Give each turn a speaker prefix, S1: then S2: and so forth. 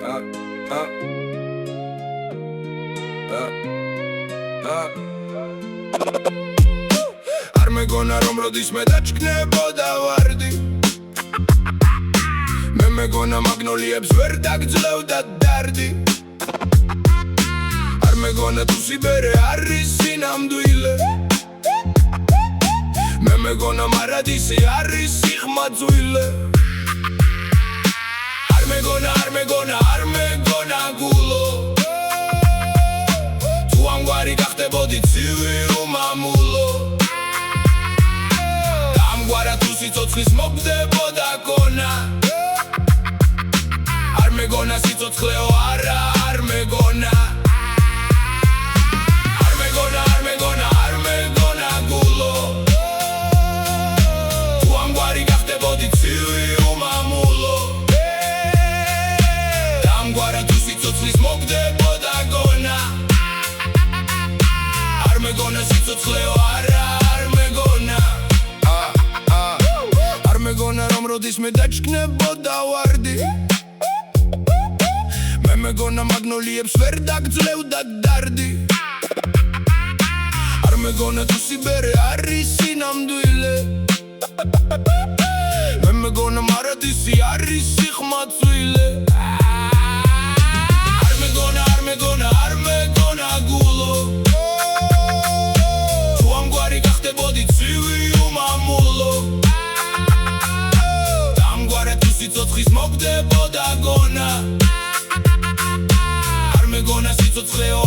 S1: არ მეგონა რომ როდის მე დაჩქნებოდა ვარდი მე მეგონა მაგნოლიებს ვერ დაგძლევდა დარდი არ მეგონა თუ სიბერე არის სინამდვილე მე მეგონა მარადისი არის სიხმაძვილე არ მეგონა გულო თუ ამგვარი გახდებოდი ცივი უმამულო და ამგვარად თუ სიცოცხლის მოგდებოდა გონა არ მეგონა სიცოცხლეო არა არ მეგონა გულო თუ ამგვარი გახდებოდი ცივი უმამულო და ამგვარად თუ სიცოცხლის მოგდებოდა გონა არ მეგონა სიცოცხლეო არა არ მეგონა არ მეგონა რომ როდის მე დაჩქნებოდა ვარდი მე მეგონა მაგნოლიებს ვერ დაგძლევდა დარდი არ მეგონა თუ სიბერე არის სინამდვილე მე მეგონა მარადისი არის სიხმაძვილე არ მეგონა გულო თუ ამგვარი გახდებოდი ცივი უმამულო და ამგვარად თუ სიცოცხლის მოგდებოდა გონა არ მეგონა სიცოცხლეო